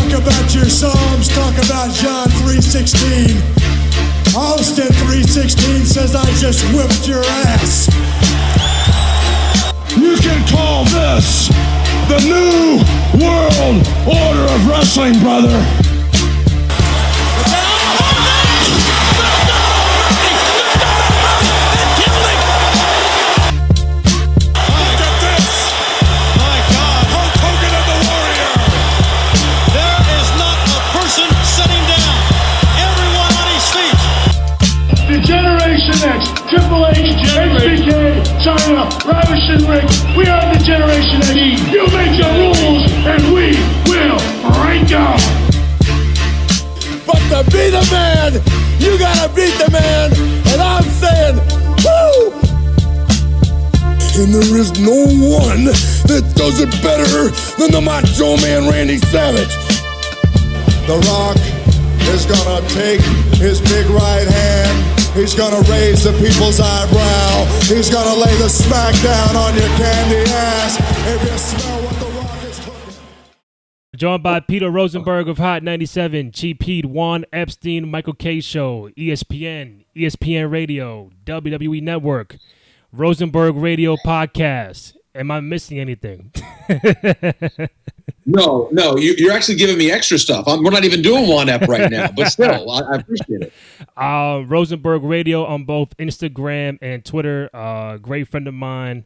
Talk about your Psalms, talk about John 3:16. Austin 3:16 says I just whipped your ass. You can call this the new world order of wrestling, brother. X, Triple H, HBK, China, Ravish and Rick. We are the Generation X. You make the rules, and we will break them. But to be the man, you gotta beat the man, and I'm saying, woo! And there is no one that does it better than the Macho Man Randy Savage. The Rock is gonna take his big right hand. He's gonna raise the people's eyebrow. He's gonna lay the smack down on your candy ass. If you smell what the Rock is cooking. Joined by Peter Rosenberg of Hot 97, Cheap Heat, Juan Epstein, Michael K. Show, ESPN, ESPN Radio, WWE Network, Rosenberg Radio Podcast. Am I missing anything? No, you're actually giving me extra stuff. We're not even doing One Ep right now, but still, I appreciate it. Rosenberg Radio on both Instagram and Twitter. Great friend of mine.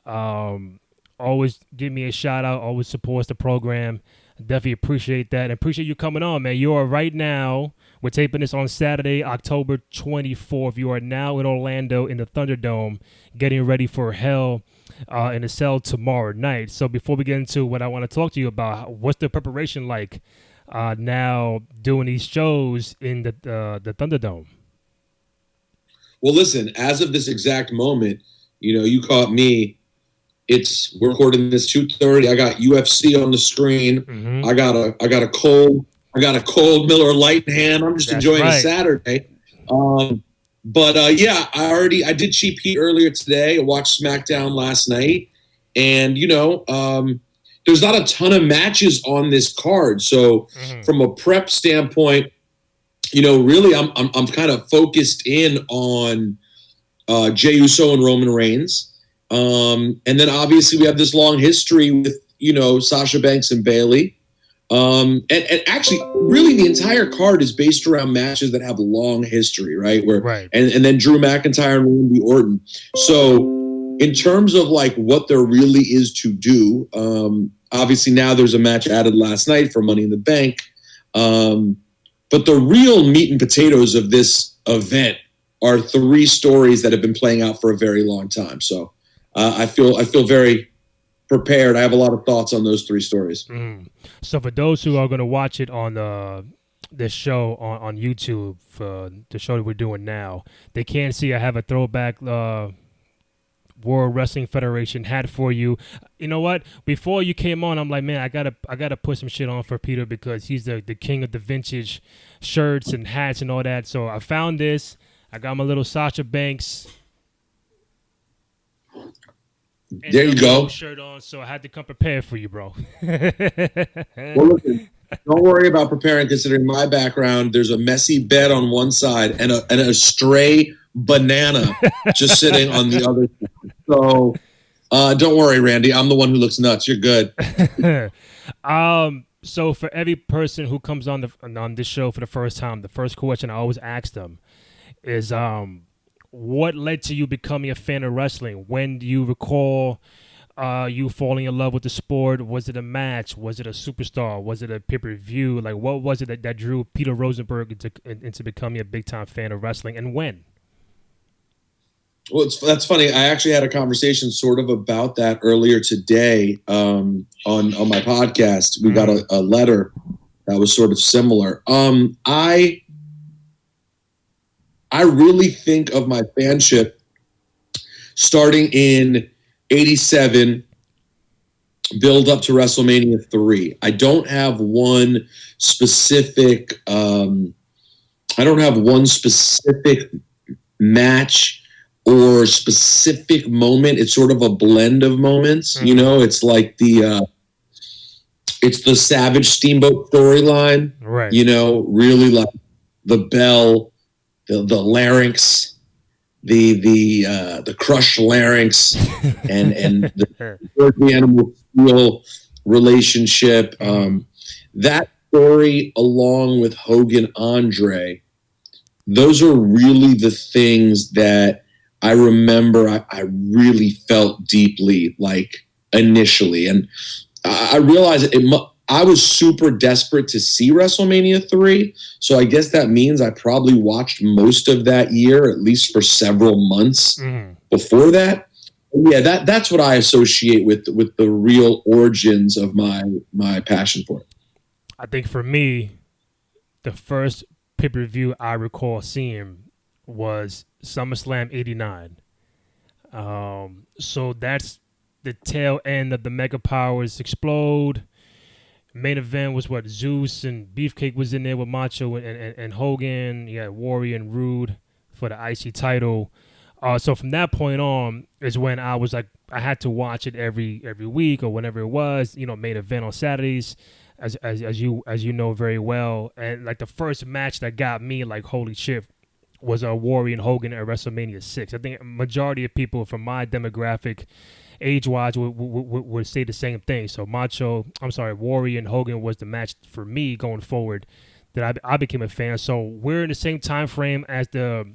Always give me a shout out. Always supports the program. Definitely appreciate that. And appreciate you coming on, man. You are right now. We're taping this on Saturday, October 24th. You are now in Orlando in the Thunderdome, getting ready for Hell in a Cell tomorrow night. So before we get into what I want to talk to you about, what's the preparation like now doing these shows in the Thunderdome? Well, listen, as of this exact moment, you caught me. We're recording this 2:30. I got UFC on the screen. Mm-hmm. I got a cold Miller Lite in hand. I'm just enjoying a Saturday. Yeah, I did Cheap Heat earlier today. I watched SmackDown last night, and there's not a ton of matches on this card. So from a prep standpoint, really I'm kind of focused in on Jey Uso and Roman Reigns. And then obviously we have this long history with, Sasha Banks and Bayley. And actually, really, the entire card is based around matches that have long history, right? And then Drew McIntyre and Randy Orton. So, in terms of like what there really is to do, obviously now there's a match added last night for Money in the Bank. But the real meat and potatoes of this event are 3 stories that have been playing out for a very long time. So, I feel very prepared. I have a lot of thoughts on those 3 stories. So for those who are going to watch it on this show on YouTube, the show that we're doing now, they can't see I have a throwback World Wrestling Federation hat for you. You know what? Before you came on, I'm like, man, I gotta put some shit on for Peter because he's the king of the vintage shirts and hats and all that. So I found this. I got my little Sasha Banks. There you go. Shirt on, so I had to come prepared for you, bro. Well, listen, don't worry about preparing. Considering my background, there's a messy bed on one side and a stray banana just sitting on the other side. So don't worry, Randy. I'm the one who looks nuts. You're good. So for every person who comes on this show for the first time, the first question I always ask them is, what led to you becoming a fan of wrestling? When do you recall you falling in love with the sport? Was it a match? Was it a superstar? Was it a pay-per-view? Like, what was it that drew Peter Rosenberg into becoming a big-time fan of wrestling, and when? Well, that's funny. I actually had a conversation sort of about that earlier today on my podcast. We got a letter that was sort of similar. I really think of my fanship starting in 87, build up to WrestleMania III. I don't have one specific match or specific moment. It's sort of a blend of moments. It's like the it's the Savage Steamboat storyline, right? Really like the bell, the larynx, the crushed larynx, and the animal steel relationship. That story, along with Hogan Andre, those are really the things that I remember I really felt deeply like initially. And I realized I was super desperate to see WrestleMania III. So I guess that means I probably watched most of that year, at least for several months before that. Yeah, that's what I associate with the real origins of my passion for it. I think for me, the first pay-per-view I recall seeing was SummerSlam '89. So that's the tail end of the Mega Powers explode. Main event was what Zeus and Beefcake was in there with Macho and Hogan. You had Warrior and Rude for the IC title. So from that point on is when I was like, I had to watch it every week or whenever it was. Main event on Saturdays, as you know very well. And like the first match that got me like holy shit was Warrior and Hogan at WrestleMania 6. I think a majority of people from my demographic, age-wise, would say the same thing. So Warrior and Hogan was the match for me going forward that I became a fan. So we're in the same time frame as the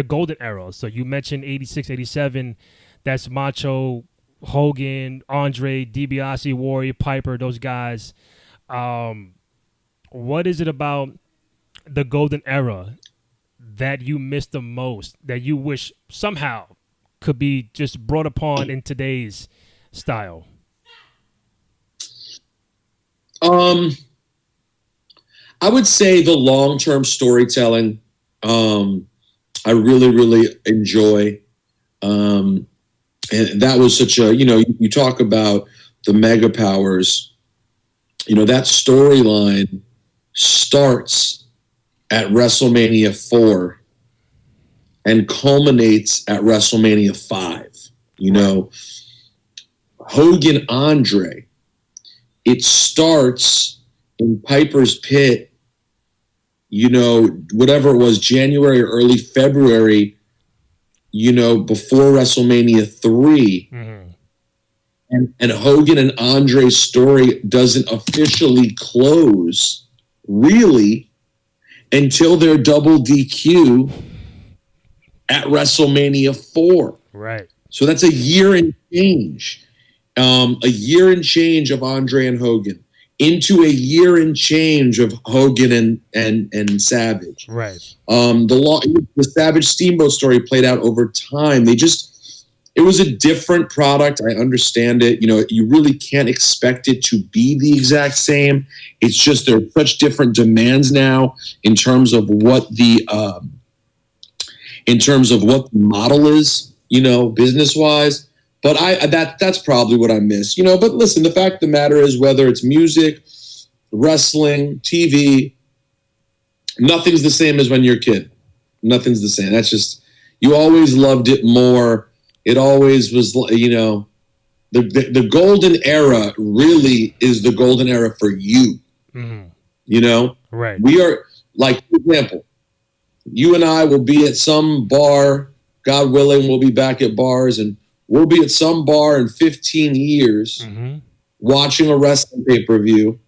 golden era. So you mentioned 86, 87. That's Macho, Hogan, Andre, DiBiase, Warrior, Piper, those guys. What is it about the golden era that you miss the most, that you wish somehow could be just brought upon in today's style? I would say the long-term storytelling. I really, really enjoy. And that was such a, you talk about the Mega Powers, that storyline starts at WrestleMania IV and culminates at WrestleMania V. Hogan Andre, it starts in Piper's Pit, whatever it was, January or early February, before WrestleMania III. And Hogan and Andre's story doesn't officially close, really, until their double DQ at WrestleMania IV. Right. So that's a year and change. A year and change of Andre and Hogan into a year and change of Hogan and Savage. Right. The Savage Steamboat story played out over time. It was a different product. I understand it. You really can't expect it to be the exact same. It's just there are such different demands now in terms of what the model is, business wise. But that's probably what I miss. But listen, the fact of the matter is, whether it's music, wrestling, TV, nothing's the same as when you're a kid. Nothing's the same. That's just, you always loved it more. It always was, the golden era really is the golden era for you. Right. We are, like, for example, you and I will be at some bar, God willing, we'll be back at bars, and we'll be at some bar in 15 years watching a wrestling pay-per-view,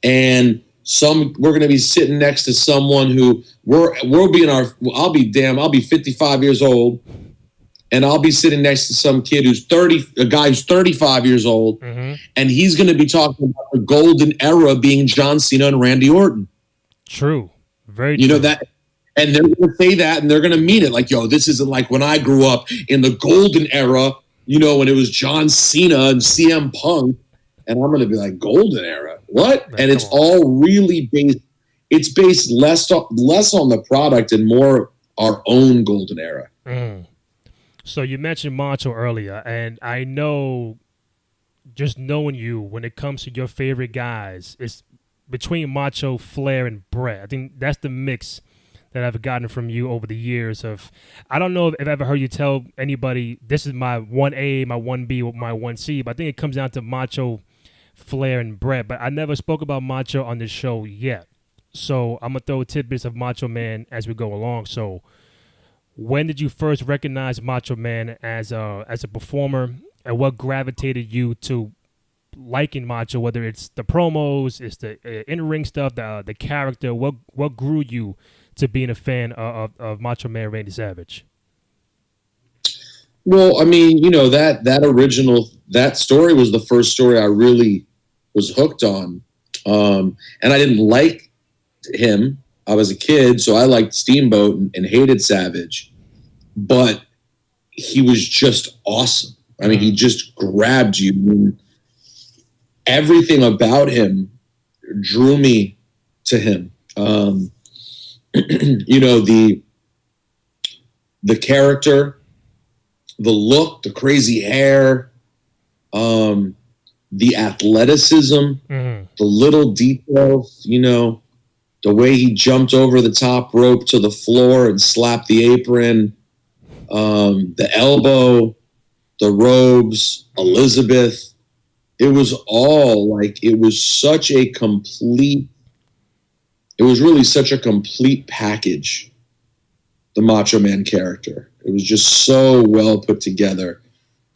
and we're going to be sitting next to someone who we'll be I'll be 55 years old, and I'll be sitting next to some kid a guy who's 35 years old, and he's going to be talking about the golden era being John Cena and Randy Orton. True. Very true. That, and they're going to say that, and they're going to mean it. Like, this isn't like when I grew up in the golden era, when it was John Cena and CM Punk, and I'm going to be like, golden era? What? And it's all really based, it's based less on the product and more our own golden era. So you mentioned Macho earlier, and I know, just knowing you, when it comes to your favorite guys, it's between Macho, Flair, and Bret. I think that's the mix that I've gotten from you over the years. I don't know if I've ever heard you tell anybody, this is my 1A, my 1B, my 1C, but I think it comes down to Macho, Flair and Bret, but I never spoke about Macho on this show yet. So I'm gonna throw tidbits of Macho Man as we go along. So, when did you first recognize Macho Man as a performer, and what gravitated you to liking Macho? Whether it's the promos, it's the in-ring stuff, the character. What grew you to being a fan of Macho Man Randy Savage? Well, I mean, that story was the first story I really was hooked on, and I didn't like him. I was a kid, so I liked Steamboat and hated Savage, but he was just awesome. I mean, he just grabbed you. Everything about him drew me to him. The character, the look, the crazy hair, the athleticism, the little details, the way he jumped over the top rope to the floor and slapped the apron, the elbow, the robes, Elizabeth. It was all it was really such a complete package, the Macho Man character. It was just so well put together.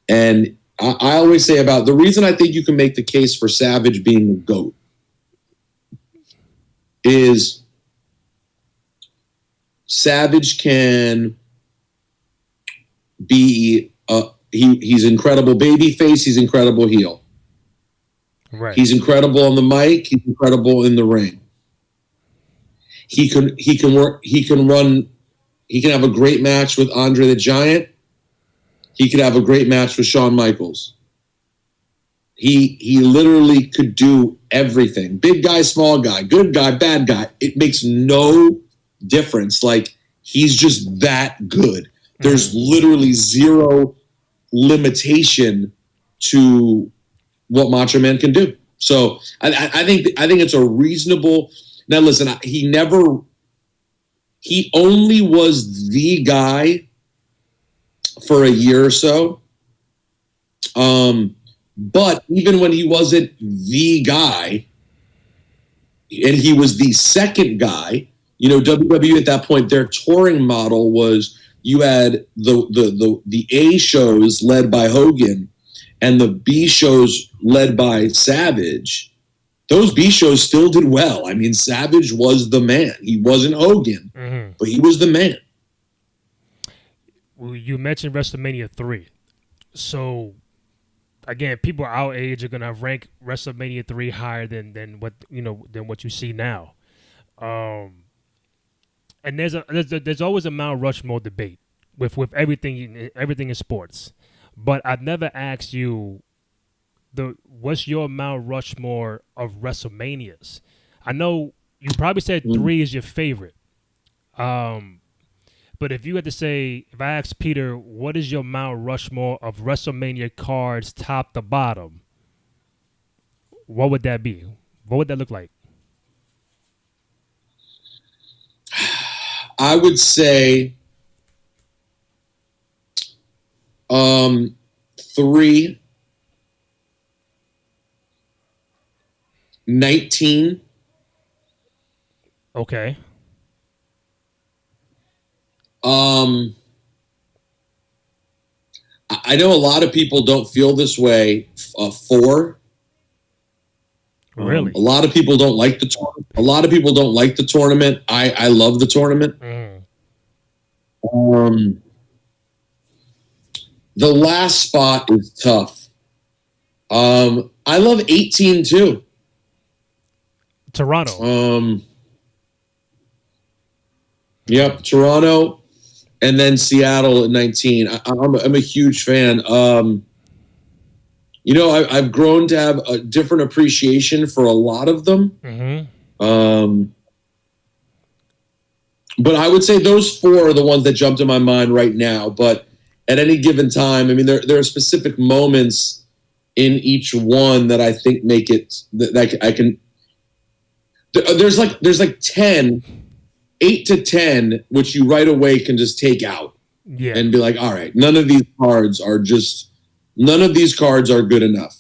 And I always say about the reason I think you can make the case for Savage being the GOAT is Savage can be he's incredible babyface, he's incredible heel. Right. He's incredible on the mic, he's incredible in the ring. He can have a great match with Andre the Giant. He could have a great match with Shawn Michaels. He literally could do everything. Big guy, small guy, good guy, bad guy. It makes no difference. He's just that good. There's literally zero limitation to what Macho Man can do. So I think it's a reasonable. Now listen, he only was the guy for a year or so. But even when he wasn't the guy, and he was the second guy, WWE at that point, their touring model was you had the A shows led by Hogan and the B shows led by Savage. Those B shows still did well. I mean, Savage was the man. He wasn't Hogan, but he was the man. Well, you mentioned WrestleMania III. So, again, people our age are gonna rank WrestleMania III higher than what you see now. And there's always a Mount Rushmore debate with everything in sports. But I've never asked you what's your Mount Rushmore of WrestleManias? I know you probably said 3 is your favorite. But if you had to say, if I asked Peter, what is your Mount Rushmore of WrestleMania cards top to bottom? What would that be? What would that look like? I would say 3, 19. Okay. I know a lot of people don't feel this way. 4. Really? A lot of people don't like the tournament. A lot of people don't like the tournament. I love the tournament. The last spot is tough. I love 18 too. Toronto. Yep, Toronto. And then Seattle at 19. I'm a huge fan. I've grown to have a different appreciation for a lot of them. But I would say those 4 are the ones that jump to my mind right now. But at any given time, I mean, there are specific moments in each one that I think make it that I can. There's like 10. 8 to 10, which you right away can just take out and be like, all right, none of these cards are good enough.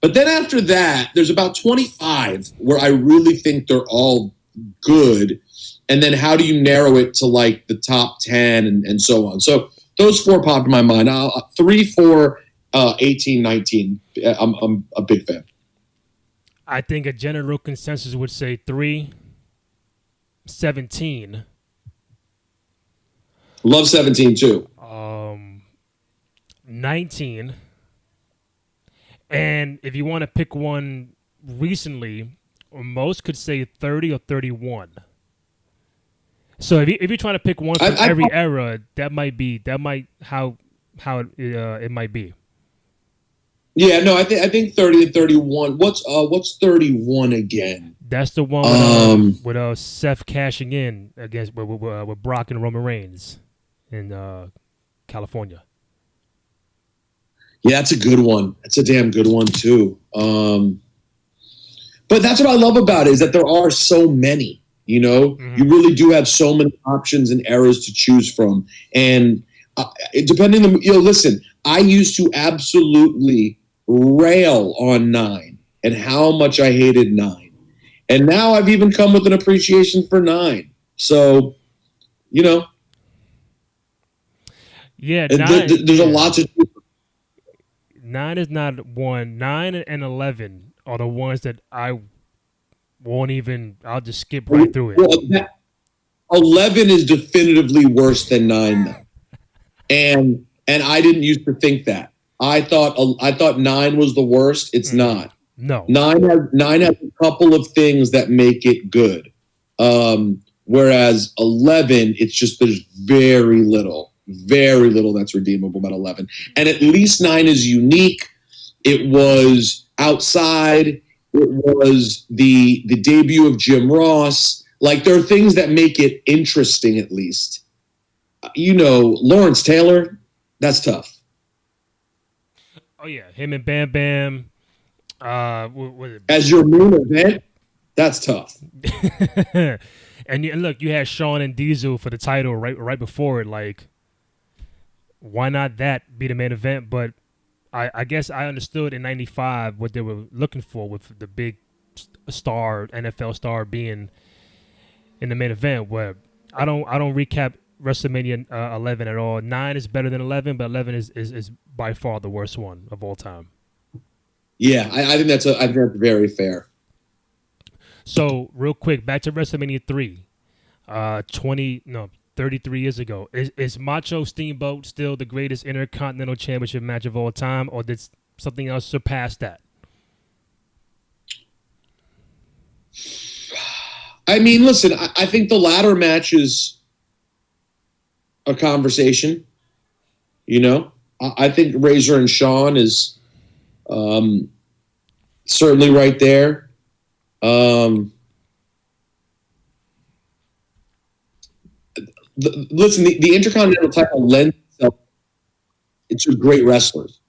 But then after that, there's about 25 where I really think they're all good. And then how do you narrow it to like the top 10 and so on? So those 4 popped in my mind. 3, 4, 18, 19. I'm a big fan. I think a general consensus would say 3, 17. Love 17 too. 19. And if you want to pick one recently, most could say 30 or 31. So if you're trying to pick one from every era, that might how it might be. Yeah, no, I think 30 and 31. What's 31 again? That's the one with Seth cashing in against with Brock and Roman Reigns in California. Yeah, that's a good one. That's a damn good one too. But that's what I love about it, is that there are so many. You know, you really do have so many options and eras to choose from, and depending on listen, I used to absolutely rail on 9 and how much I hated 9, and now I've even come with an appreciation for 9. So, yeah, 9, there's a lot to do. 9 is not one. 9 and 11 are the ones that I won't even. I'll just skip right through it. Well, 11 is definitively worse than 9, though, and I didn't used to think that. I thought 9 was the worst. It's not. No. 9 has a couple of things that make it good, whereas 11, it's just there's very little that's redeemable about 11. And at least 9 is unique. It was outside. It was the debut of Jim Ross. Like, there are things that make it interesting, at least. Lawrence Taylor, that's tough. Oh, yeah. Him and Bam Bam. As your main event, that's tough. And look, you had Shawn and Diesel for the title right before it. Like, why not that be the main event? But I guess I understood in '95 what they were looking for with the big star, NFL star, being in the main event. Where I don't recap WrestleMania 11 at all. 9 is better than 11, but 11 is by far the worst one of all time. Yeah, I think that's very fair. So real quick, back to WrestleMania 3, 33 years ago. Is Macho Steamboat still the greatest Intercontinental Championship match of all time, or did something else surpass that? I mean, listen, I think the ladder match is a conversation. I think Razor and Shawn is certainly right there. The Intercontinental title lends itself to great wrestlers.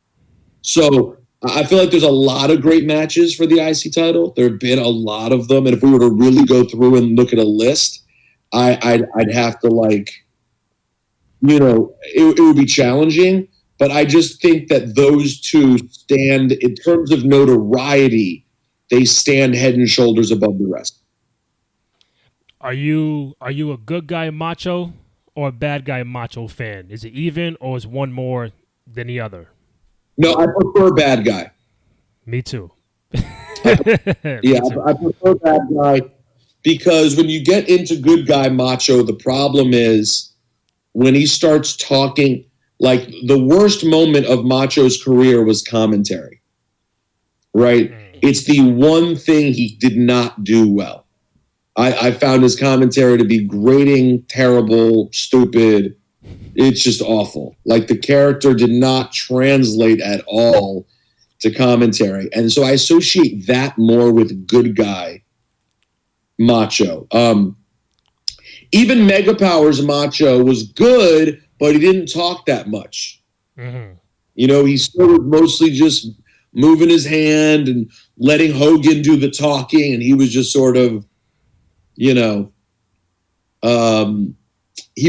So I feel like there's a lot of great matches for the IC title. There have been a lot of them. And if we were to really go through and look at a list, I'd have to it would be challenging. But I just think that those two stand, in terms of notoriety, they stand head and shoulders above the rest. Are you a good guy Macho or a bad guy Macho fan? Is it even, or is one more than the other? No, I prefer bad guy. Me too. I prefer bad guy, because when you get into good guy Macho, the problem is when he starts talking. Like, the worst moment of Macho's career was commentary, right? It's the one thing he did not do well. I found his commentary to be grating, terrible, stupid. It's just awful. Like, the character did not translate at all to commentary. And so I associate that more with good guy Macho. Even Mega Powers Macho was good, but he didn't talk that much. Mm-hmm. He still was mostly just moving his hand and letting Hogan do the talking, and he was just sort of, he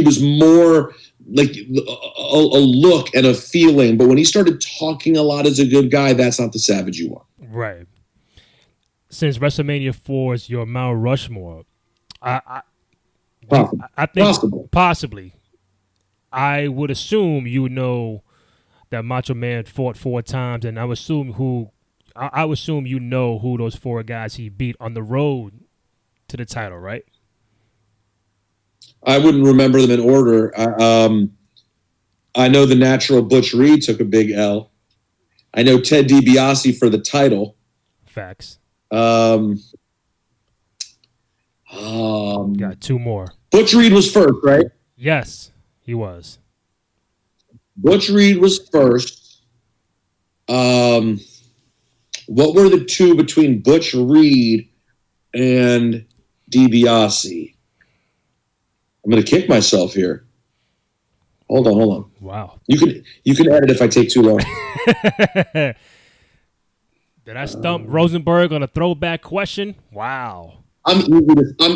was more like a look and a feeling. But when he started talking a lot as a good guy, that's not the Savage you want. Right. Since WrestleMania 4 is your Mount Rushmore, I think possibly. I would assume you know that Macho Man fought 4 times, and I would assume you know who those 4 guys he beat on the road to the title, right? I wouldn't remember them in order. I know the Natural Butch Reed took a big L. I know Ted DiBiase for the title. Facts. Got 2 more. Butch Reed was first, right? Yes, he was. Butch Reed was first. What were the 2 between Butch Reed and DiBiase? I'm going to kick myself here. Hold on. Wow. You can edit if I take too long. Did I stump Rosenberg on a throwback question? Wow. I'm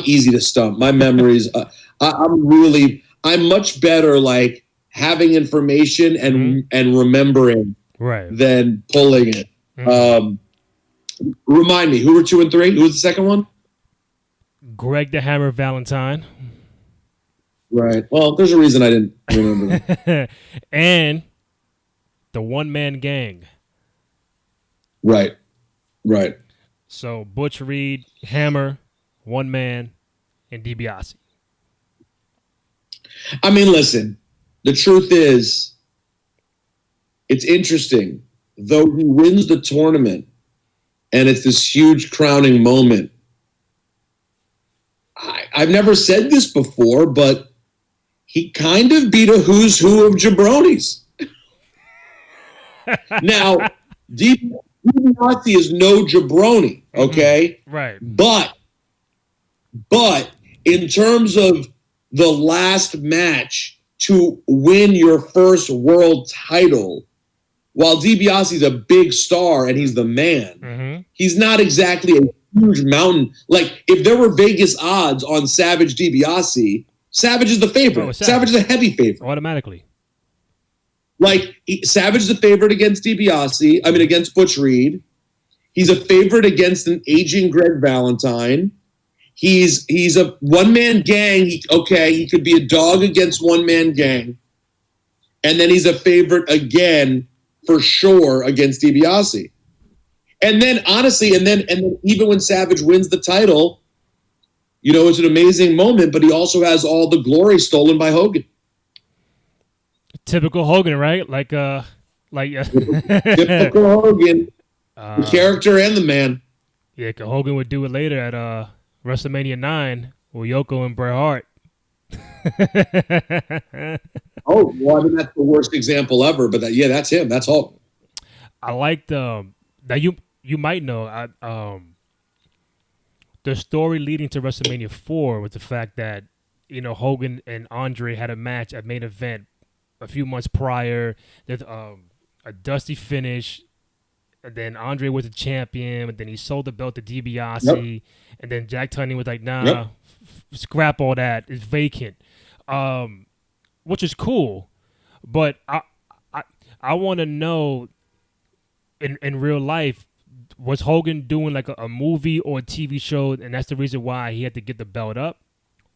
easy to stump. My memories. I'm much better like having information and remembering than pulling it. Remind me, who were 2 and 3? Who was the second one? Greg the Hammer Valentine. Right. Well, there's a reason I didn't remember that. And the one-man gang. Right. So Butch Reed, Hammer, one man, and DiBiase. I mean, listen, the truth is, it's interesting. Though he wins the tournament, and it's this huge crowning moment, I've never said this before, but he kind of beat a who's who of jabronis. Now, DiBiase is no jabroni, okay? Right. But in terms of the last match to win your first world title, while DiBiase is a big star and he's the man, he's not exactly a huge mountain. Like, if there were Vegas odds on Savage DiBiase, Savage is the favorite. Oh, Savage is a heavy favorite. Automatically. Like, Savage is the favorite against DiBiase. I mean, against Butch Reed. He's a favorite against an aging Greg Valentine. He's a one-man gang. He could be a dog against one-man gang. And then he's a favorite again, for sure, against DiBiase. And then, honestly, and then even when Savage wins the title, you know, it's an amazing moment, but he also has all the glory stolen by Hogan. Typical Hogan, right? Typical Hogan, the character and the man. Yeah, Hogan would do it later at WrestleMania 9 with Yoko and Bret Hart. Oh, well, I mean, that's the worst example ever, but that's him. That's Hogan. I like that you might know the story leading to WrestleMania 4 was the fact that, you know, Hogan and Andre had a match at main event a few months prior. There's a dusty finish, and then Andre was the champion, and then he sold the belt to DiBiase, and then Jack Tunney was like, nah, scrap all that. It's vacant, which is cool. But I want to know, in real life, was Hogan doing like a movie or a TV show, and that's the reason why he had to get the belt up?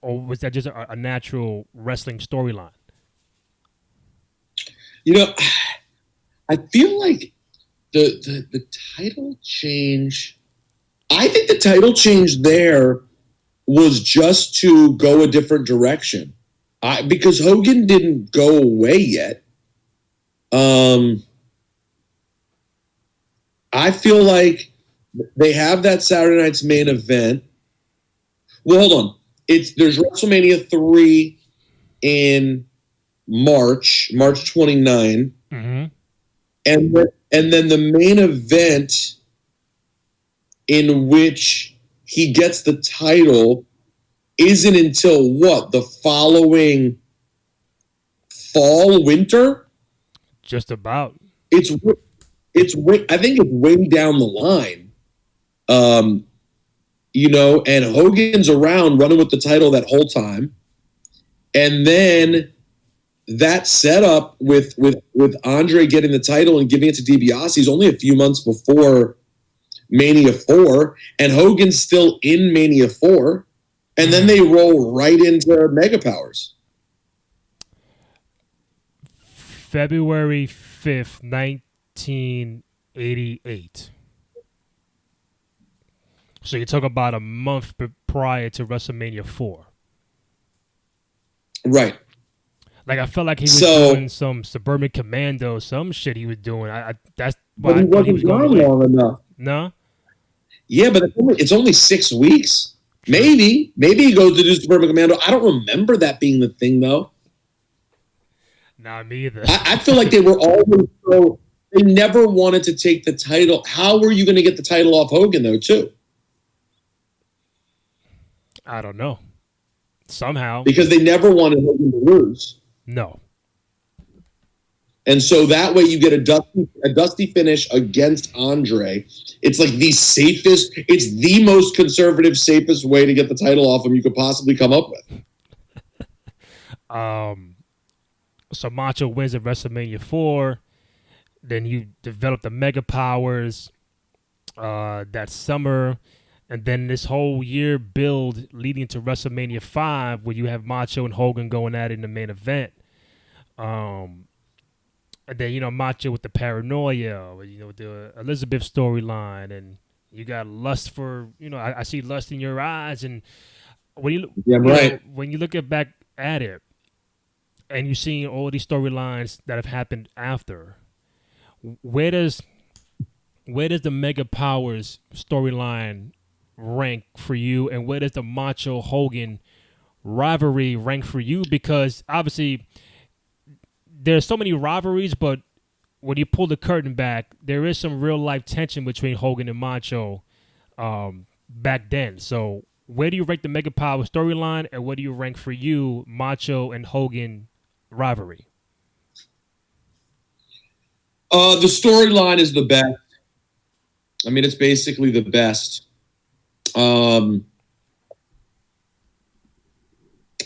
Or was that just a natural wrestling storyline? You know, I feel like the title change, I think the title change there was just to go a different direction. Because Hogan didn't go away yet. I feel like they have that Saturday night's main event. Well, hold on. There's WrestleMania III in March 29. Mm-hmm. And then the main event in which he gets the title isn't until what? The following fall, winter? Just about. I think it's way down the line. You know, and Hogan's around running with the title that whole time. And then that setup with Andre getting the title and giving it to DiBiase is only a few months before Mania 4, and Hogan's still in Mania 4, and then they roll right into Mega Powers. February 5th, 1988. So you're talking about a month prior to WrestleMania 4. Right. Like, I felt like he was doing some Suburban Commando, some shit he was doing. That's why but he wasn't gone long enough. No? Yeah, but it's only 6 weeks. Maybe he goes to do Suburban Commando. I don't remember that being the thing, though. Nah, me either. I feel like they were always they never wanted to take the title. How were you going to get the title off Hogan, though, too? I don't know. Somehow. Because they never wanted Hogan to lose. No. And so that way you get a dusty finish against Andre. It's like it's the most conservative, safest way to get the title off him you could possibly come up with. So Macho wins at WrestleMania 4. Then you develop the Mega Powers that summer. And then this whole year build leading to WrestleMania 5, where you have Macho and Hogan going at it in the main event. And then, Macho with the paranoia, the Elizabeth storyline, and you got lust for, I see lust in your eyes. And when you look back at it, and you see all these storylines that have happened after, where does the Mega Powers storyline rank for you, and where does the Macho Hogan rivalry rank for you? Because obviously there's so many rivalries, but when you pull the curtain back, there is some real life tension between Hogan and Macho back then. So where do you rank the Mega Power storyline, and what do you rank for you Macho and Hogan rivalry? The storyline is the best. I mean, it's basically the best.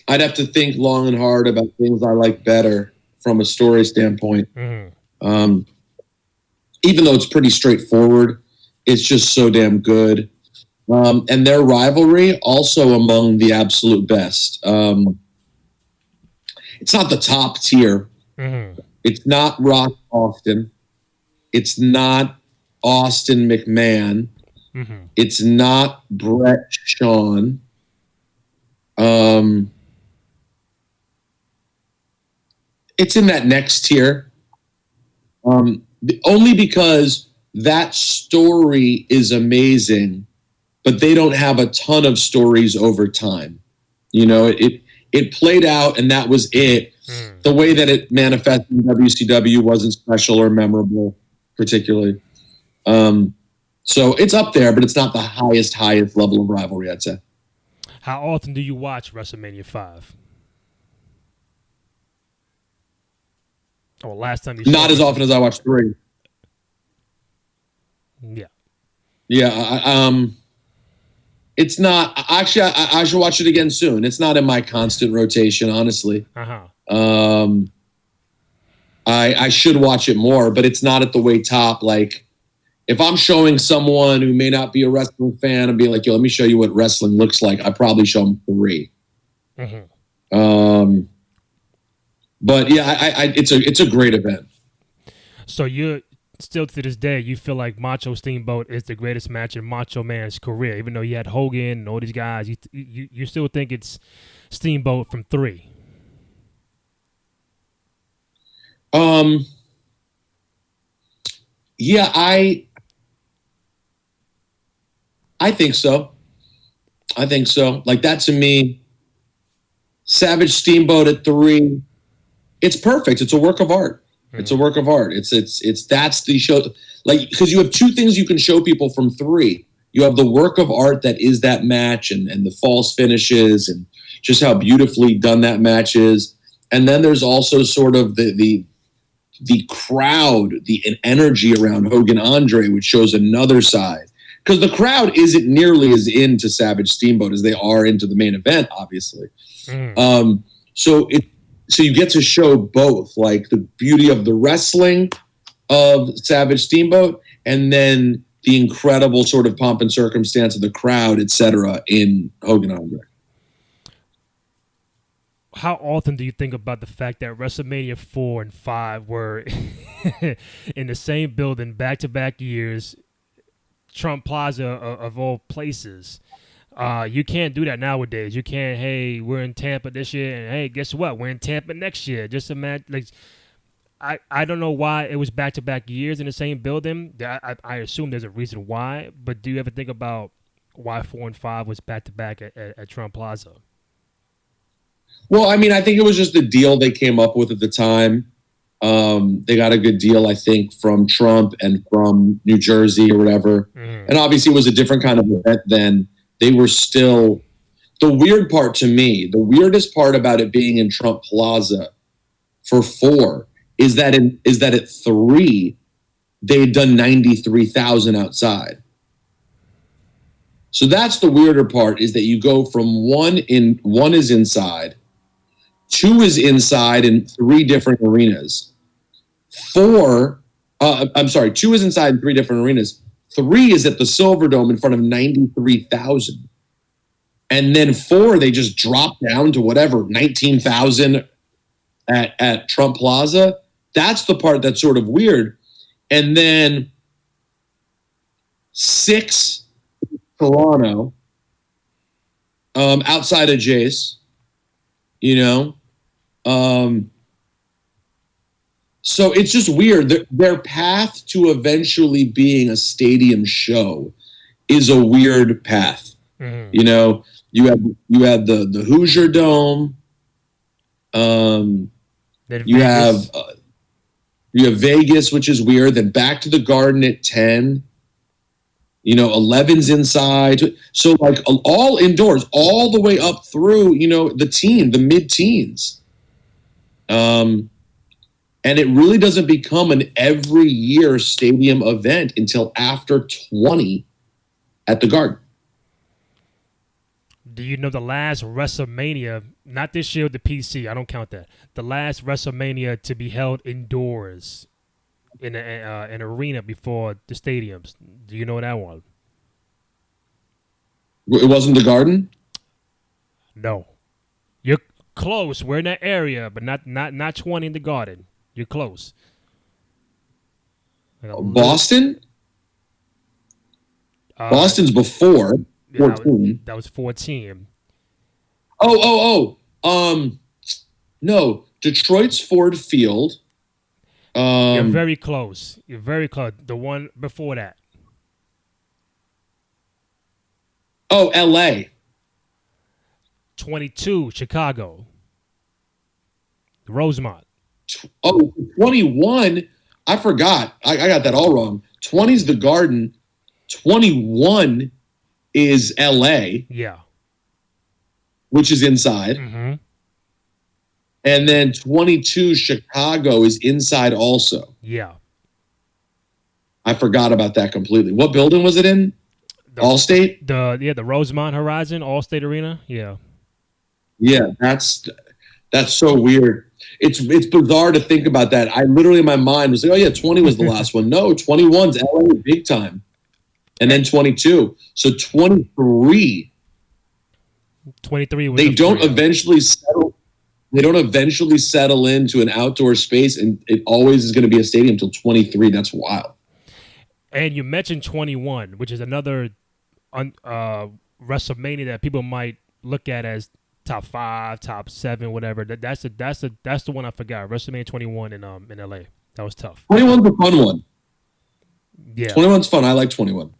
I'd have to think long and hard about things I like better from a story standpoint. Even though it's pretty straightforward, it's just so damn good. And their rivalry also among the absolute best. It's not the top tier. It's not Rock Austin. It's not Austin McMahon. It's not Brett Shawn. It's in that next tier. Only because that story is amazing, but they don't have a ton of stories over time. It played out and that was it. The way that it manifested in WCW wasn't special or memorable, particularly. So it's up there, but it's not the highest level of rivalry, I'd say. How often do you watch WrestleMania 5? Or last time you saw Not as often as I watched 3. Yeah. Yeah, it's not... Actually, I should watch it again soon. It's not in my constant rotation, honestly. I should watch it more, but it's not at the way top, like... If I'm showing someone who may not be a wrestling fan and be like, yo, let me show you what wrestling looks like, I probably show them 3. But yeah, it's a great event. So you're still to this day, you feel like Macho Steamboat is the greatest match in Macho Man's career, even though you had Hogan and all these guys. You still think it's Steamboat from 3? Yeah, I think so. Like that to me, Savage Steamboat at 3, it's perfect. It's a work of art. It's a work of art. It's that's the show. Like, because you have 2 things you can show people from 3. You have the work of art that is that match and the false finishes and just how beautifully done that match is. And then there's also sort of the crowd, the energy around Hogan Andre, which shows another side. Because the crowd isn't nearly as into Savage Steamboat as they are into the main event, obviously. So so you get to show both, like the beauty of the wrestling of Savage Steamboat, and then the incredible sort of pomp and circumstance of the crowd, etc. in Hogan Andre. How often do you think about the fact that WrestleMania 4 and 5 were in the same building back-to-back years, Trump Plaza of all places? You can't do that nowadays. You can't, hey, we're in Tampa this year, and hey, guess what? We're in Tampa next year. Just imagine, like, I don't know why it was back-to-back years in the same building. I assume there's a reason why, but do you ever think about why 4 and 5 was back-to-back at Trump Plaza? Well, I mean, I think it was just the deal they came up with at the time. They got a good deal, I think, from Trump and from New Jersey or whatever. And obviously it was a different kind of event then. They were still... The weird part to me, the weirdest part about it being in Trump Plaza for 4 is that at 3, they had done 93,000 outside. So that's the weirder part, is that you go from one is inside, 2 is inside in 3 different arenas. 2 is inside in 3 different arenas. 3 is at the Silverdome in front of 93,000. And then 4, they just drop down to whatever, 19,000 at Trump Plaza. That's the part that's sort of weird. And then 6, Toronto, outside of Jace, you know. So it's just weird. Their path to eventually being a stadium show is a weird path. You know, you had the Hoosier Dome. You have Vegas, which is weird. Then back to the Garden at 10. You know, 11's inside. So like all indoors, all the way up through, you know, the mid-teens. And it really doesn't become an every year stadium event until after 20 at the Garden. Do you know the last WrestleMania, not this year with the PC, I don't count that, the last WrestleMania to be held indoors in an arena before the stadiums? Do you know that one? It wasn't the Garden? No. You're close. We're in that area, but not 20 in the Garden. You're close. Boston? Boston's before 14. That was 14. No, Detroit's Ford Field. You're very close. You're very close. The one before that. Oh, L.A. 22, Chicago. Rosemont. 21. I forgot. I got that all wrong. 20's the Garden. 21 is L.A. Yeah. Which is inside. And then 22 Chicago is inside also. Yeah. I forgot about that completely. What building was it in? Allstate? The Rosemont Horizon, Allstate Arena. Yeah. Yeah, that's so weird. It's bizarre to think about that. I literally in my mind was like, oh yeah, 20 was the last one. No, 21's LA big time. And then 22. So 23. 23 was They don't eventually settle into an outdoor space, and it always is going to be a stadium until 23. That's wild. And you mentioned 21, which is another WrestleMania that people might look at as top 5, top 7, whatever. That's the one I forgot. WrestleMania 21 in LA. That was tough. 21's a fun one. Yeah. 21's fun. I like 21.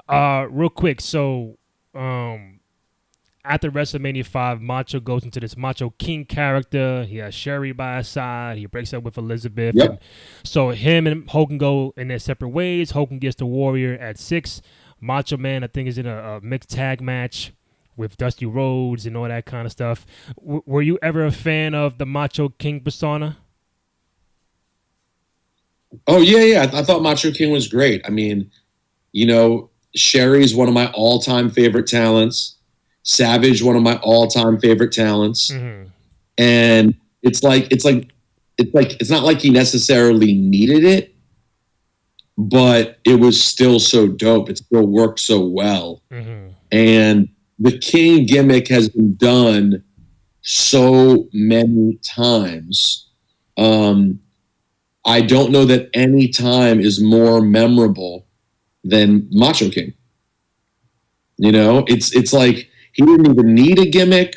Real quick, so after WrestleMania 5, Macho goes into this Macho King character. He has Sherry by his side. He breaks up with Elizabeth. Yep. And so him and Hogan go in their separate ways. Hogan gets the Warrior at 6. Macho Man, I think, is in a mixed tag match with Dusty Rhodes and all that kind of stuff. Were you ever a fan of the Macho King persona? Oh, yeah. I thought Macho King was great. I mean, you know, Sherry's one of my all-time favorite talents. Savage, one of my all-time favorite talents. And it's not like he necessarily needed it, but it was still so dope. It still worked so well. Mm-hmm. And the King gimmick has been done so many times. I don't know that any time is more memorable than Macho King. You know, it's like he didn't even need a gimmick,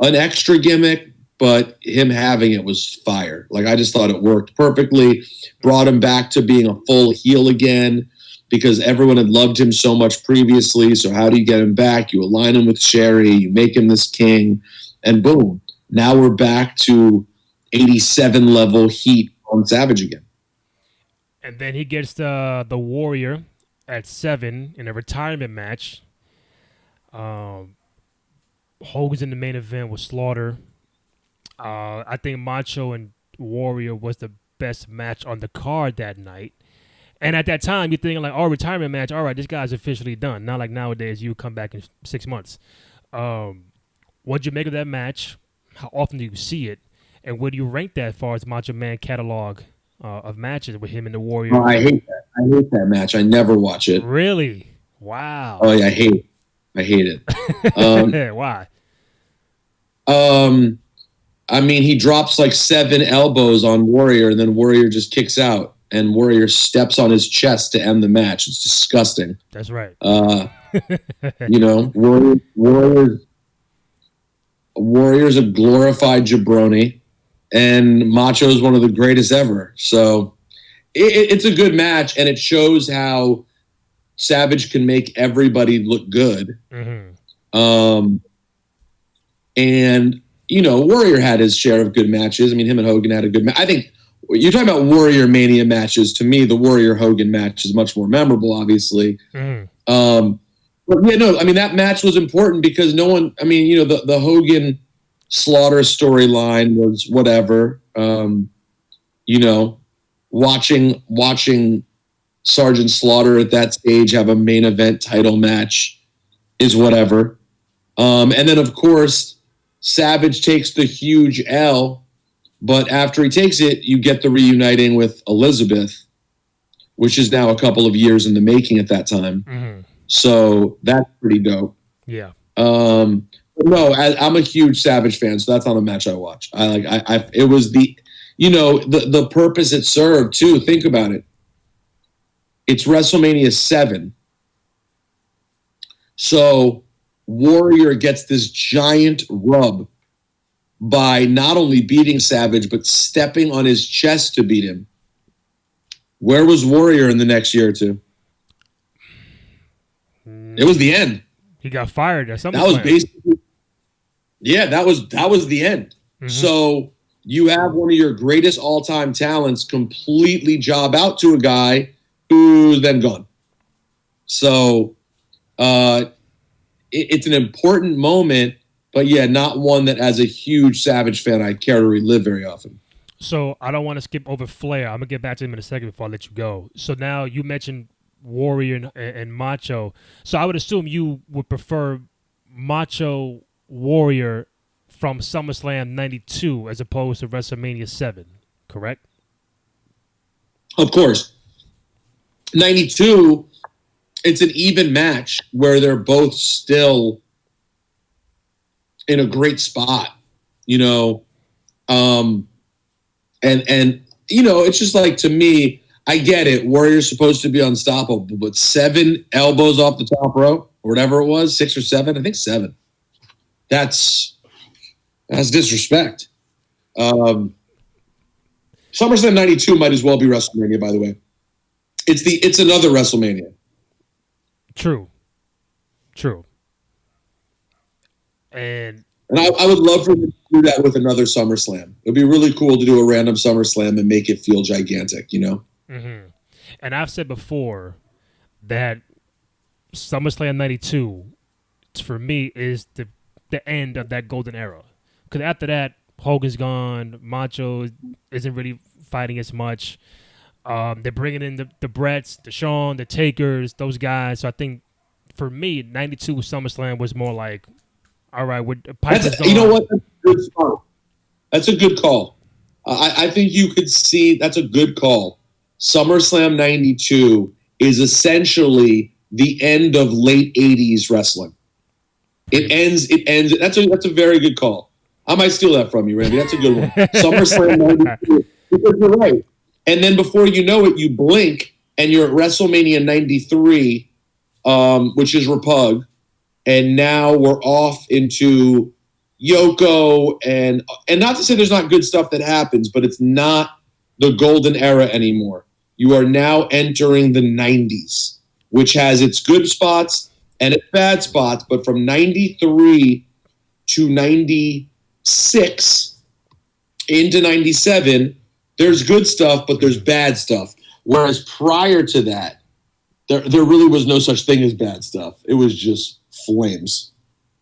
an extra gimmick, but him having it was fire. Like, I just thought it worked perfectly, brought him back to being a full heel again because everyone had loved him so much previously. So how do you get him back? You align him with Sherry, you make him this king, and boom, now we're back to 87 level heat on Savage again. And then he gets the Warrior at 7 in a retirement match. Hogan's in the main event with Slaughter. I think Macho and Warrior was the best match on the card that night. And at that time, you're thinking like, retirement match. All right, this guy's officially done. Not like nowadays, you come back in 6 months. What'd you make of that match? How often do you see it? And where do you rank that as far as Macho Man catalog of matches with him and the Warrior? Oh, I hate that. I hate that match. I never watch it. Really? Wow. Oh, yeah, I hate it. Why? I mean, he drops like 7 elbows on Warrior, and then Warrior just kicks out, and Warrior steps on his chest to end the match. It's disgusting. That's right. You know, Warrior's a glorified jabroni, and Macho is one of the greatest ever. So it's a good match, and it shows how Savage can make everybody look good. Mm-hmm. And, you know, Warrior had his share of good matches. I mean, him and Hogan had a good match. I think you're talking about Warrior Mania matches. To me, the Warrior-Hogan match is much more memorable, obviously. Mm-hmm. But, yeah, no, I mean, that match was important because no one, I mean, you know, the Hogan Slaughter storyline was whatever. You know, watching Sergeant Slaughter at that stage have a main event title match is whatever. And then, of course, Savage takes the huge L, but after he takes it, you get the reuniting with Elizabeth, which is now a couple of years in the making at that time. Mm-hmm. So that's pretty dope. Yeah. No, I'm a huge Savage fan, so that's not a match I watch. It was the, you know, the purpose it served too. Think about it. It's WrestleMania 7. So Warrior gets this giant rub by not only beating Savage, but stepping on his chest to beat him. Where was Warrior in the next year or two? It was the end. He got fired or something. That was basically, yeah, that was the end. Mm-hmm. So you have one of your greatest all-time talents completely job out to a guy who's then gone. So it's an important moment, but yeah, not one that as a huge Savage fan I care to relive very often. So I don't want to skip over Flair. I'm going to get back to him in a second before I let you go. So now you mentioned Warrior and Macho. So I would assume you would prefer Macho Warrior from SummerSlam 92 as opposed to WrestleMania 7, correct? Of course. 92, it's an even match where they're both still in a great spot, you know. And you know, it's just like, to me, I get it. Warrior's supposed to be unstoppable, but 7 elbows off the top rope, or whatever it was, 6 or 7, I think 7. That's disrespect. SummerSlam 92 might as well be WrestleMania, by the way. It's another WrestleMania. True. And I would love for them to do that with another SummerSlam. It would be really cool to do a random SummerSlam and make it feel gigantic, you know? Mm-hmm. And I've said before that SummerSlam 92, for me, is the end of that golden era. Because after that, Hogan's gone. Macho isn't really fighting as much. They're bringing in the Bretts, the Shawn, the Takers, those guys. So I think, for me, 92 SummerSlam was more like, all right, with Piper's gone. You know what? That's a good spot. That's a good call. I think you could see that's a good call. SummerSlam 92 is essentially the end of late 80s wrestling. It ends. That's a very good call. I might steal that from you, Randy. That's a good one. SummerSlam 92. Because you're right. And then before you know it, you blink and you're at WrestleMania 93, which is Repug. And now we're off into Yoko, and not to say there's not good stuff that happens, but it's not the golden era anymore. You are now entering the 90s, which has its good spots and its bad spots, but from 93 to 96 into 97, there's good stuff, but there's bad stuff. Whereas prior to that, there really was no such thing as bad stuff. It was just flames.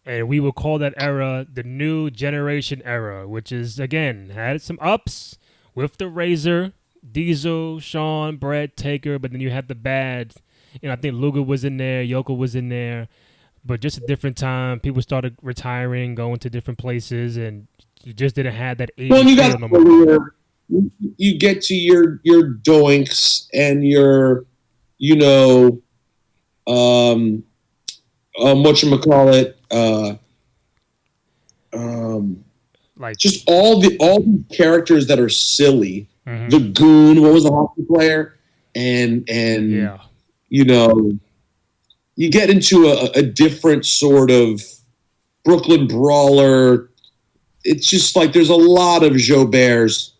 And we will call that era the new generation era, which is, again, had some ups with the Razor, Diesel, Shawn, Brett, Taker, but then you had the bad. I think Luger was in there, Yoko was in there, but just a different time. People started retiring, going to different places, and you just didn't have that age. Well, you got you get to your doinks and your, whatchamacallit, like just all the characters that are silly. Mm-hmm. The Goon, what was the hockey player? And yeah. You get into a different sort of Brooklyn brawler. It's just like there's a lot of Joberts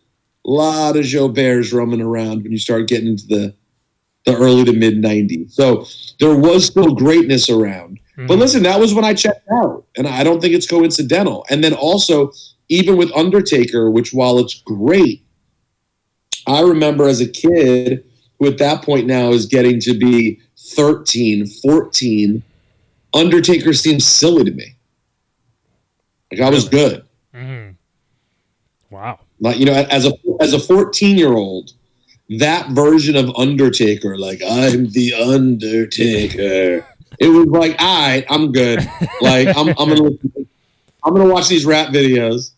roaming around when you start getting into the early to mid 90s. So there was still greatness around. Mm-hmm. But listen, that was when I checked out, and I don't think it's coincidental. And then also, even with Undertaker, which while it's great, I remember as a kid who at that point now is getting to be 13, 14, Undertaker seemed silly to me. Like I was good. Mm-hmm. Wow. Like, as a 14-year-old, that version of Undertaker, like, I'm the Undertaker. It was like, all right, I'm good. Like, I'm gonna watch these rap videos.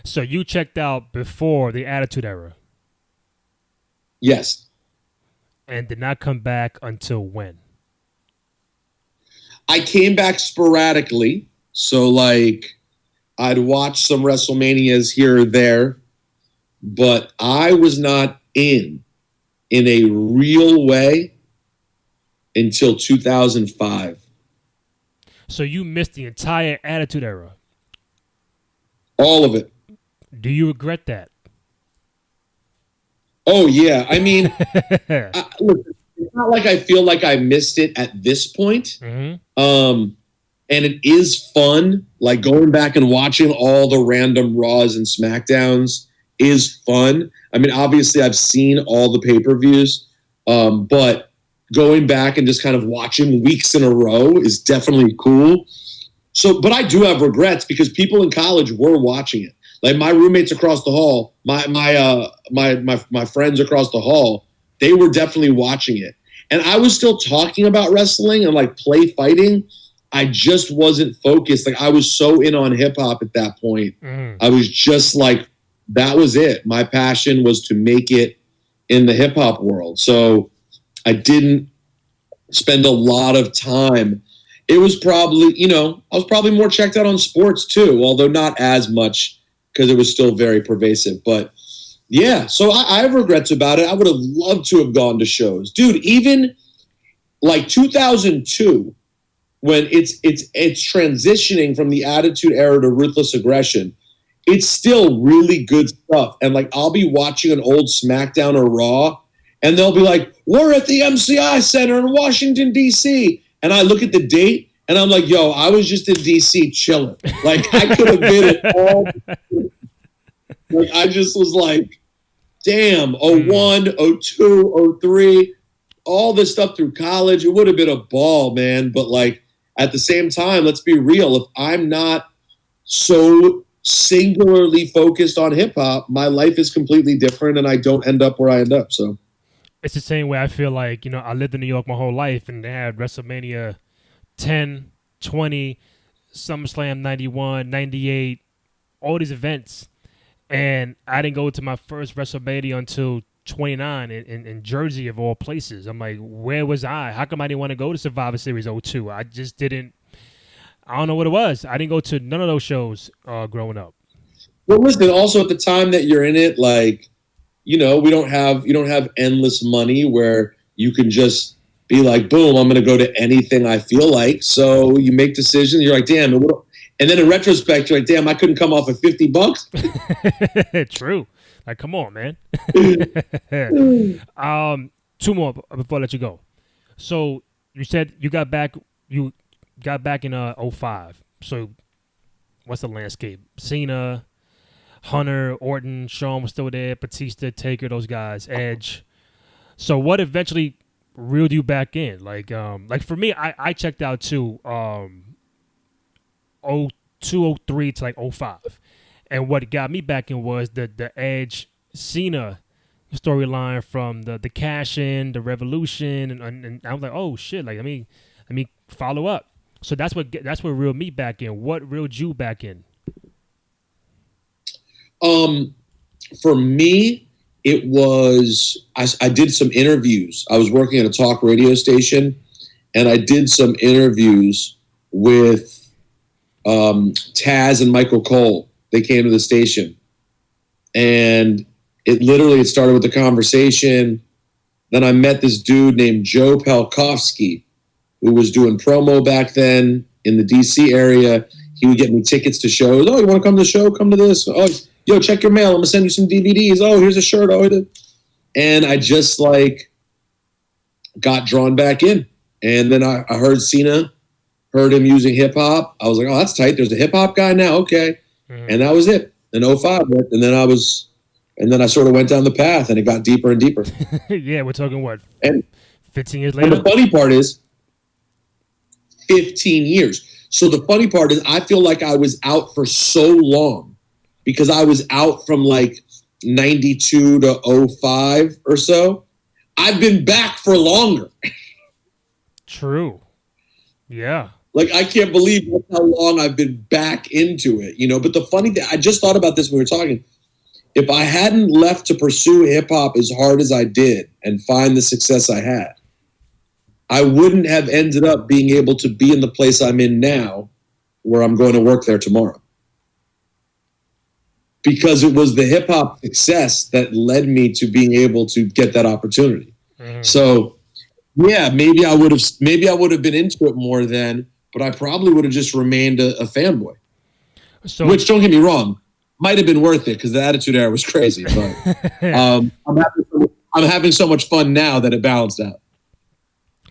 So you checked out before the Attitude Era? Yes. And did not come back until when? I came back sporadically. So, like, I'd watch some WrestleManias here or there, but I was not in a real way until 2005. So you missed the entire Attitude Era? All of it. Do you regret that? Oh, yeah. I mean, listen, it's not like I feel like I missed it at this point. Mm-hmm. And it is fun. Like going back and watching all the random Raws and SmackDowns is fun. I mean, obviously I've seen all the pay-per-views, but going back and just kind of watching weeks in a row is definitely cool. So, but I do have regrets because people in college were watching it. Like my roommates across the hall, my friends across the hall, they were definitely watching it. And I was still talking about wrestling and like play fighting. I just wasn't focused. Like I was so in on hip hop at that point. Mm. I was just like, that was it. My passion was to make it in the hip hop world. So I didn't spend a lot of time. It was probably, I was probably more checked out on sports too, although not as much because it was still very pervasive. But yeah, so I have regrets about it. I would have loved to have gone to shows. Dude, even like 2002, when it's transitioning from the Attitude Era to Ruthless Aggression, it's still really good stuff. And like I'll be watching an old SmackDown or Raw, and they'll be like, we're at the MCI Center in Washington, D.C. And I look at the date, and I'm like, yo, I was just in D.C. chilling. Like, I could have been at all. Like, I just was like, damn, 01, 02, 03, all this stuff through college. It would have been a ball, man. But, like, at the same time, let's be real. If I'm not so singularly focused on hip-hop, my life is completely different, and I don't end up where I end up, so. It's the same way I feel like, I lived in New York my whole life, and they had WrestleMania 10, 20, SummerSlam 91, 98, all these events, and I didn't go to my first WrestleMania until 29 in Jersey, of all places. I'm like, where was I? How come I didn't want to go to Survivor Series 02? I just didn't. I don't know what it was. I didn't go to none of those shows growing up. Well, listen, also at the time that you're in it, like, you don't have endless money where you can just be like, boom, I'm going to go to anything I feel like. So you make decisions. You're like, damn. And then in retrospect, you're like, damn, I couldn't come off of $50. True. Like, come on, man. Two more before I let you go. So you said you got back in 05. So what's the landscape? Cena, Hunter, Orton, Shawn was still there, Batista, Taker, those guys, Edge. So what eventually reeled you back in? Like for me, I checked out too 02, 03 to like 05. And what got me back in was the Edge Cena storyline from the cash in, the Revolution, and I was like, oh shit, like let me follow up. So that's what reeled me back in. What reeled you back in? For me, it was I did some interviews. I was working at a talk radio station, and I did some interviews with Taz and Michael Cole. They came to the station, and it started with a conversation. Then I met this dude named Joe Palkowski, who was doing promo back then in the DC area. He would get me tickets to shows. Oh, you want to come to the show? Come to this. Oh, yo, check your mail. I'm gonna send you some DVDs. Oh, here's a shirt. And I just like got drawn back in. And then I heard Cena, heard him using hip hop. I was like, oh, that's tight. There's a hip hop guy now. Okay. Mm-hmm. And that was it. In 05. And then I sort of went down the path, and it got deeper and deeper. Yeah, we're talking what? And 15 years later? And the funny part is 15 years. So the funny part is I feel like I was out for so long because I was out from like 92 to 05 or so. I've been back for longer. True. Yeah. Like, I can't believe how long I've been back into it, But the funny thing, I just thought about this when we were talking. If I hadn't left to pursue hip-hop as hard as I did and find the success I had, I wouldn't have ended up being able to be in the place I'm in now where I'm going to work there tomorrow. Because it was the hip-hop success that led me to being able to get that opportunity. Mm-hmm. So, yeah, maybe I would have been into it more then, but I probably would have just remained a fanboy. So, which, don't get me wrong, might have been worth it because the Attitude Era was crazy. But I'm having so much fun now that it balanced out.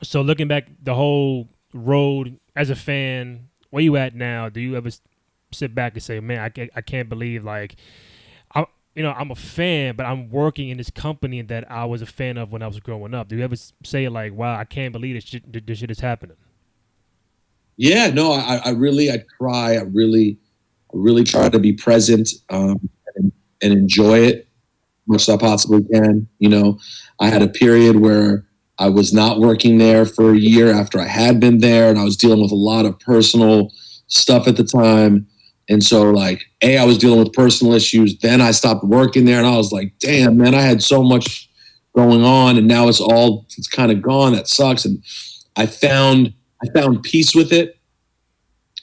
So looking back the whole road as a fan, where you at now? Do you ever sit back and say, man, I can't believe like, I'm a fan, but I'm working in this company that I was a fan of when I was growing up. Do you ever say like, wow, I can't believe this shit is happening? Yeah, no, I really try to be present and enjoy it as much as I possibly can. I had a period where I was not working there for a year after I had been there, and I was dealing with a lot of personal stuff at the time. And so, like, I was dealing with personal issues. Then I stopped working there, and I was like, damn, man, I had so much going on, and now it's kind of gone. That sucks. And I found peace with it.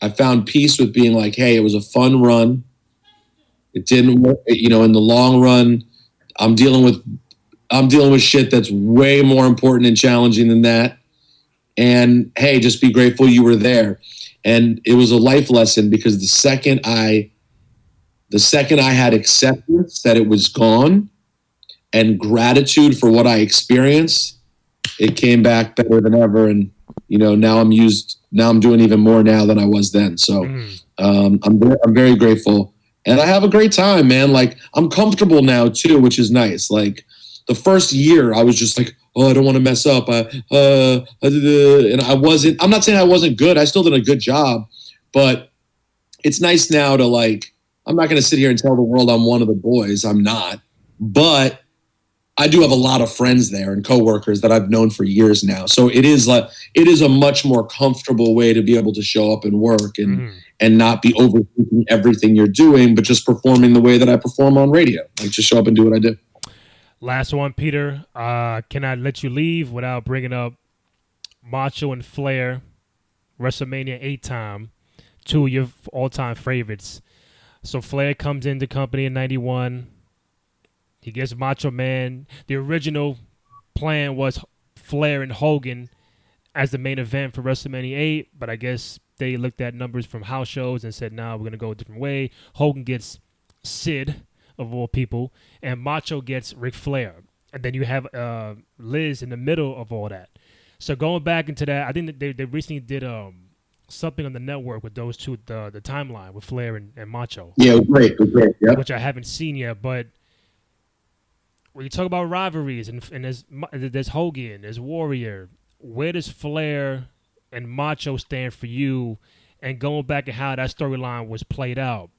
I found peace with being like, hey, it was a fun run. It didn't work. In the long run, I'm dealing with shit that's way more important and challenging than that. And hey, just be grateful you were there. And it was a life lesson because the second I had acceptance that it was gone and gratitude for what I experienced, it came back better than ever. And now I'm doing even more now than I was then. So I'm very grateful, and I have a great time, man. Like, I'm comfortable now too, which is nice. Like, the first year I was just like, oh, I don't want to mess up. And I wasn't, I'm not saying I wasn't good. I still did a good job, but it's nice now to, like, I'm not going to sit here and tell the world I'm one of the boys. I'm not, but I do have a lot of friends there and coworkers that I've known for years now. So it is a much more comfortable way to be able to show up and work and not be overthinking everything you're doing, but just performing the way that I perform on radio. Like, just show up and do what I do. Last one, Peter. Can I let you leave without bringing up Macho and Flair, WrestleMania 8 time, two of your all-time favorites. So Flair comes into company in 91. He gets Macho Man. The original plan was Flair and Hogan as the main event for WrestleMania 8, but I guess they looked at numbers from house shows and said, nah, we're going to go a different way. Hogan gets Sid, of all people, and Macho gets Ric Flair. And then you have Liz in the middle of all that. So going back into that, I think that they recently did something on the network with those two, the timeline with Flair and Macho. Yeah, great. Yep. Which I haven't seen yet, but when you talk about rivalries and there's Hogan, there's Warrior, where does Flair and Macho stand for you? And going back and how that storyline was played out,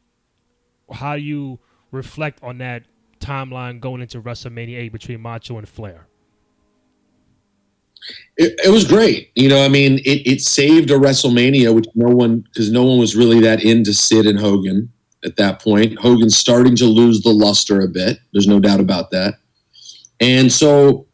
how do you reflect on that timeline going into WrestleMania 8 between Macho and Flair? It was great. I mean, it saved a WrestleMania, because no one was really that into Sid and Hogan at that point. Hogan's starting to lose the luster a bit. There's no doubt about that. And so,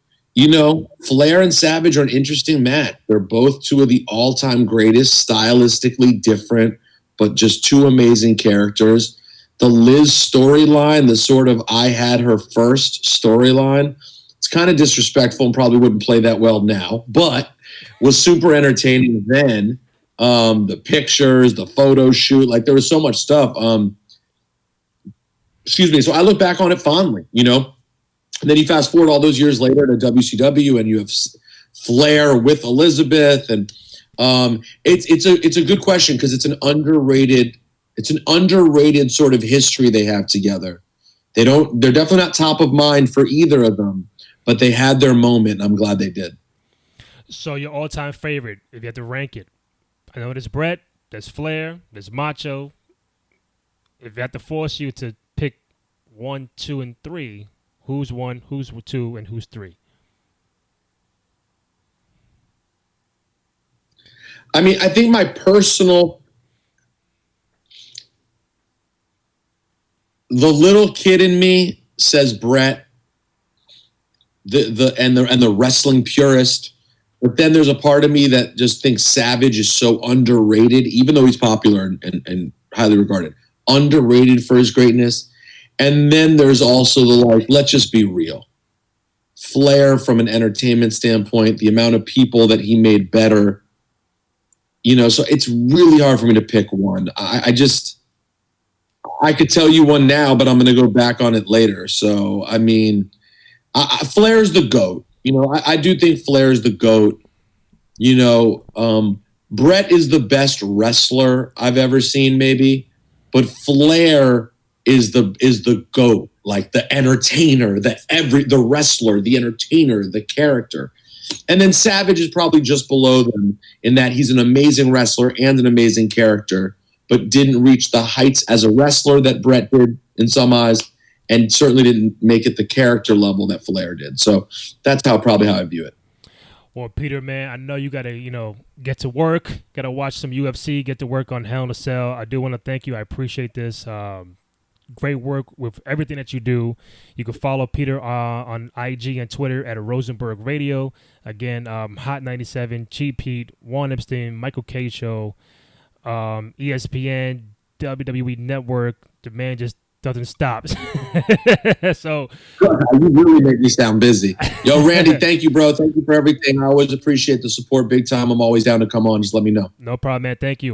Flair and Savage are an interesting match. They're both two of the all-time greatest, stylistically different, but just two amazing characters. The Liz storyline, the sort of I had her first storyline, it's kind of disrespectful and probably wouldn't play that well now, but was super entertaining then. The pictures, the photo shoot, like there was so much stuff. So I look back on it fondly, And then you fast forward all those years later to WCW, and you have Flair with Elizabeth, and it's a good question because it's an underrated sort of history they have together. They're definitely not top of mind for either of them, but they had their moment, and I'm glad they did. So your all-time favorite, if you had to rank it, I know there's Bret, there's Flair, there's Macho. If you had to force you to pick 1, 2, and 3. Who's 1, who's 2, and who's 3? I mean, I think my personal, the little kid in me says Bret, the wrestling purist, but then there's a part of me that just thinks Savage is so underrated, even though he's popular and highly regarded, underrated for his greatness. And then there's also let's just be real. Flair, from an entertainment standpoint, the amount of people that he made better, so it's really hard for me to pick one. I could tell you one now, but I'm going to go back on it later. So, I mean, Flair's the GOAT. I do think Flair's the GOAT. Bret is the best wrestler I've ever seen, maybe, but Flair is the GOAT, like the entertainer, the wrestler, the entertainer, the character. And then Savage is probably just below them in that he's an amazing wrestler and an amazing character, but didn't reach the heights as a wrestler that Bret did in some eyes, and certainly didn't make it the character level that Flair did. So that's probably how I view it. Well, Peter, man, I know you got to, get to work, got to watch some UFC, get to work on Hell in a Cell. I do want to thank you. I appreciate this. Great work with everything that you do. You can follow Peter on IG and Twitter at Rosenberg Radio. Again, Hot 97, Cheap Heat, Juan Epstein, Michael K. Show, ESPN, WWE Network. The man just doesn't stop. So you really make me sound busy. Yo, Randy, thank you, bro. Thank you for everything. I always appreciate the support big time. I'm always down to come on. Just let me know. No problem, man. Thank you.